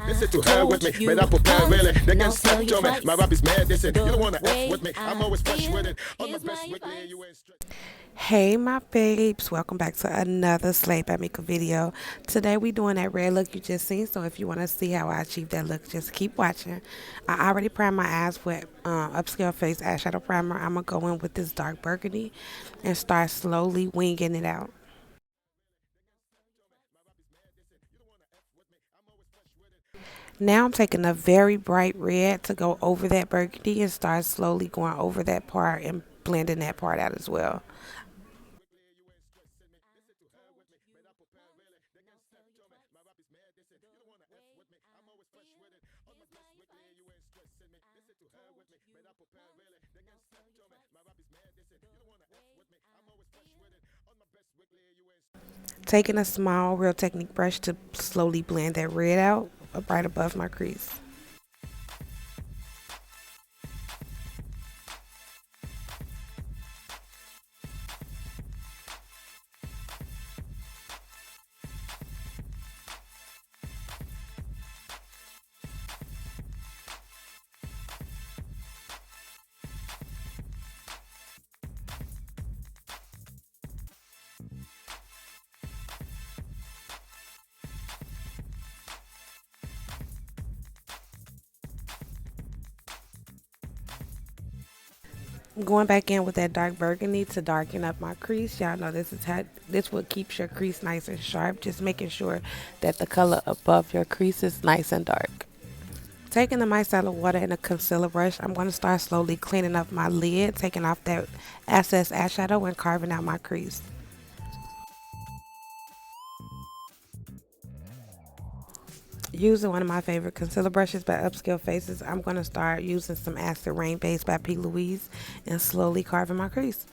Listen to her with me, but I prepare really. They can step to me. My rap is mad, listen. You don't wanna F with me. I'm always fresh with it. On the best weekly, you ain't straight. Hey my babes, welcome back to another Slay by Mika video. Today we doing that red look you just seen, so if you want to see how I achieve that look, just keep watching. I already primed my eyes with upscale face eyeshadow primer. I'm going to go in with this dark burgundy and start slowly winging it out. Now I'm taking a very bright red to go over that burgundy and start slowly going over that part and blending that part out as well. Taking a small Real Technique brush to slowly blend that red out right above my crease. Going back in with that dark burgundy to darken up my crease. Y'all know this what keeps your crease nice and sharp. Just making sure that the color above your crease is nice and dark. Taking the micellar water and a concealer brush, I'm going to start slowly cleaning up my lid, taking off that excess eyeshadow and carving out my crease. Using one of my favorite concealer brushes by Upscale Faces, I'm going to start using some Acid Rain Base by P. Louise and slowly carving my crease.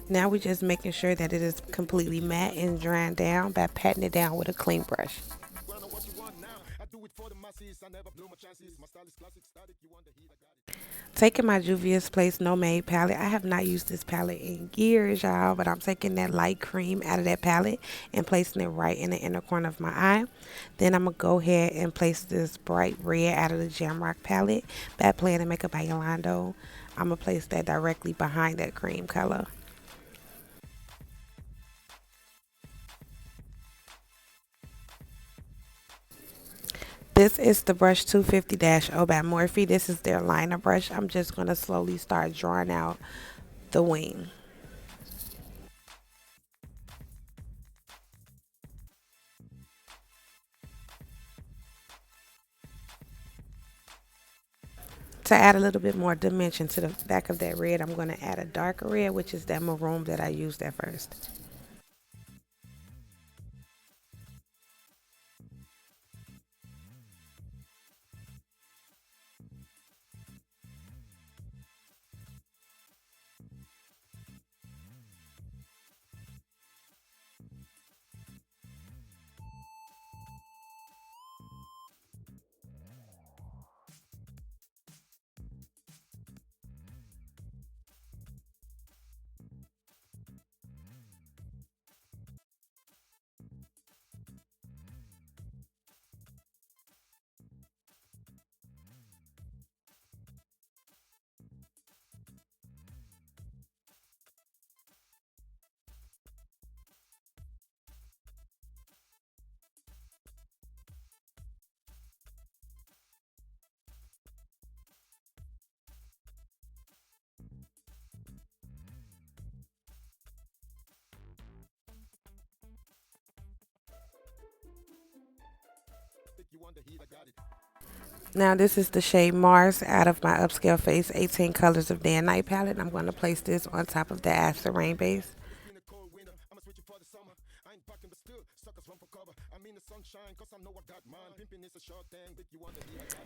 Now we're just making sure that it is completely matte and drying down by patting it down with a clean brush. Wanna what you want now? I do it for the masses. I never blew my chances. My style is classic, static. You want the heat? I got it. Taking my Juvia's Place No Made palette. I have not used this palette in years, y'all, but I'm taking that light cream out of that palette and placing it right in the inner corner of my eye. Then I'm going to go ahead and place this bright red out of the Jamrock palette by Plan and Makeup by Yolando. I'm going to place that directly behind that cream color. This is the brush 250-0 by Morphe. This is their liner brush. I'm just going to slowly start drawing out the wing. To add a little bit more dimension to the back of that red, I'm going to add a darker red, which is that maroon that I used at first. You want the heat? I got it. Now this is the shade Mars out of my Upscale Face 18 Colors of Day and Night palette. I'm going to place this on top of the Acid Rain base. It's been a cold winter. I'ma switch it for the summer. I ain't packing, but still suckers run for cover. I mean the sunshine.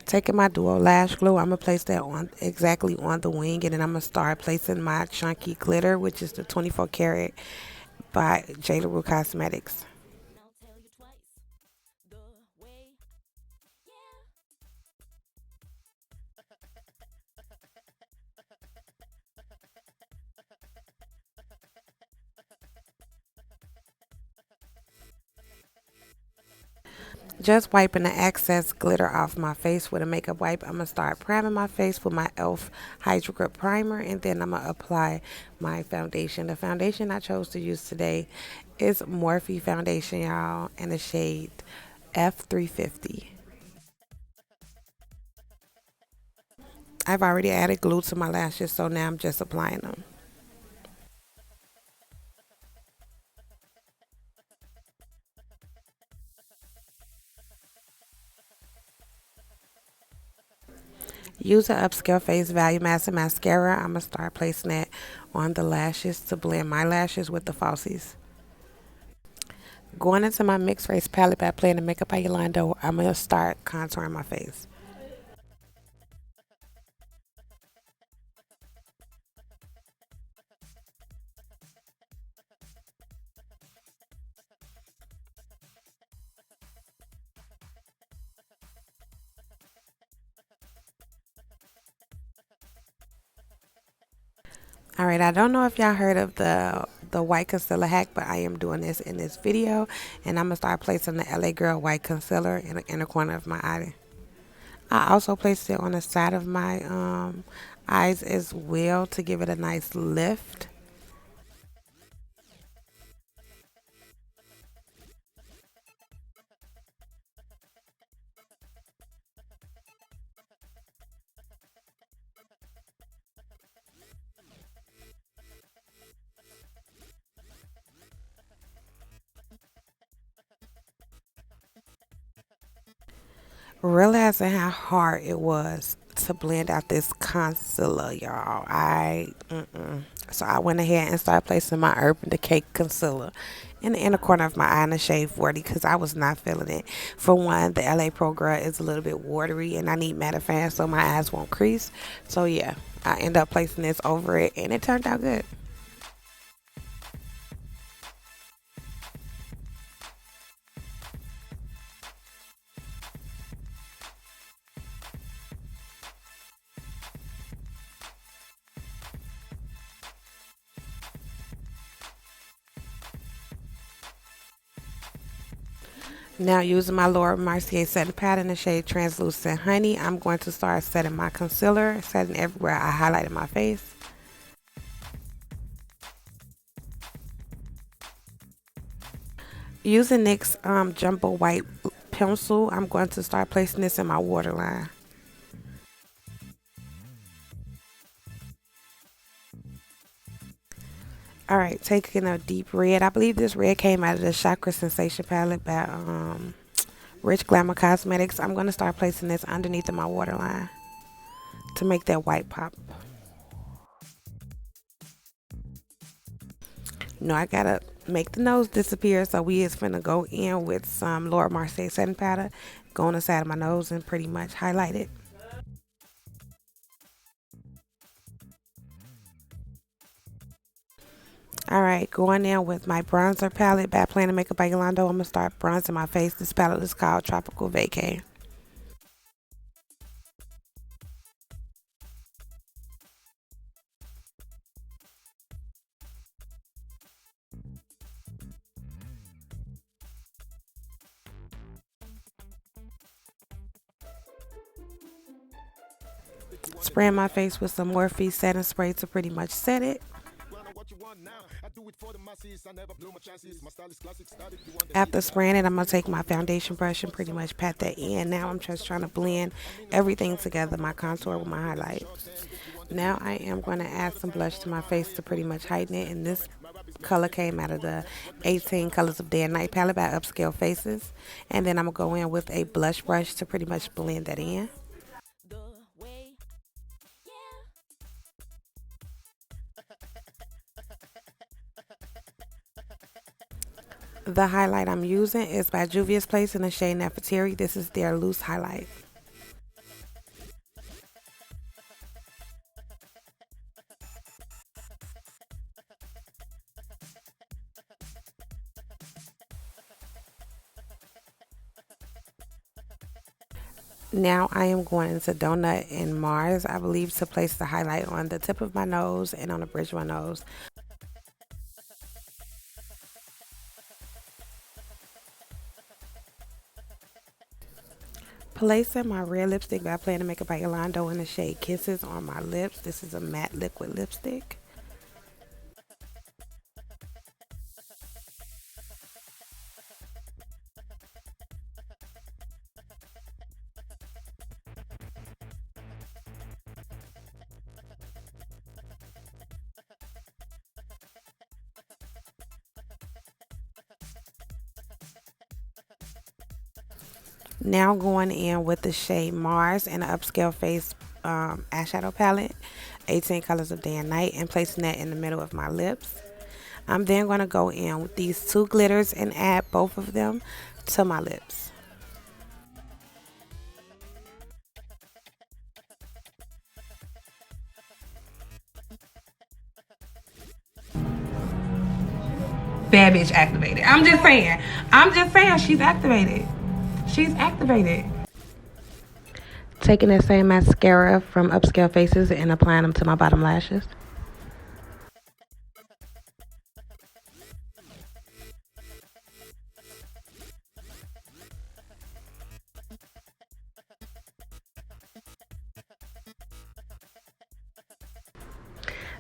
Taking my duo lash glue, I'm gonna place that on exactly on the wing, and then I'm gonna start placing my chunky glitter, which is the 24 karat by Jada Rue Cosmetics. Just wiping the excess glitter off my face with a makeup wipe, I'm gonna start priming my face with my e.l.f. Hydro Grip Primer, and then I'm gonna apply my foundation. The foundation I chose to use today is Morphe Foundation, y'all, in the shade F350. I've already added glue to my lashes, so now I'm just applying them. Use an upscale face value mask and mascara. I'm gonna start placing it on the lashes to blend my lashes with the falsies. Going into my mixed race palette by playing the Makeup by Yolanda, I'm gonna start contouring my face. All right, I don't know if y'all heard of the white concealer hack, but I am doing this in this video, and I'm gonna start placing the LA Girl white concealer in the inner corner of my eye. I also placed it on the side of my eyes as well to give it a nice lift. Realizing how hard it was to blend out this concealer, y'all. So I went ahead and started placing my Urban Decay concealer in the inner corner of my eye in the shade 40 because I was not feeling it. For one, the LA Pro Girl is a little bit watery and I need mattifying so my eyes won't crease. So yeah, I end up placing this over it and it turned out good. Now using my Laura Mercier setting powder in the shade Translucent Honey, I'm going to start setting my concealer, setting everywhere I highlighted my face. Using NYX Jumbo White Pencil, I'm going to start placing this in my waterline. All right, taking a deep red. I believe this red came out of the Chakra Sensation palette by Rich Glamour Cosmetics. I'm going to start placing this underneath of my waterline to make that white pop. No, I gotta make the nose disappear, so we is finna go in with some Laura Mercier setting powder, go on the side of my nose and pretty much highlight it. All right, going in with my bronzer palette by Planet Makeup by Yolanda. I'm gonna start bronzing my face. This palette is called Tropical Vacay. Spraying my face with some Morphe setting spray to pretty much set it. After spraying it, I'm going to take my foundation brush and pretty much pat that in. Now I'm just trying to blend everything together, my contour with my highlight. Now I am going to add some blush to my face to pretty much heighten it. And this color came out of the 18 Colors of Day and Night palette by Upscale Faces. And then I'm going to go in with a blush brush to pretty much blend that in. The highlight I'm using is by Juvia's Place in the shade Nefertari. This is their loose highlight. Now I am going into Donut and Mars, I believe, to place the highlight on the tip of my nose and on the bridge of my nose. Placing my red lipstick by Plan to Makeup by Yolando in the shade Kisses on my lips. This is a matte liquid lipstick. Now going in with the shade Mars and the Upscale Face eyeshadow palette, 18 Colors of Day and Night, and placing that in the middle of my lips. I'm then going to go in with these two glitters and add both of them to my lips. Bad bitch activated. I'm just saying. She's activated. She's activated. Taking that same mascara from Upscale Faces and applying them to my bottom lashes.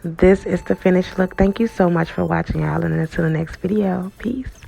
This is the finished look. Thank you so much for watching, y'all, and until the next video. Peace.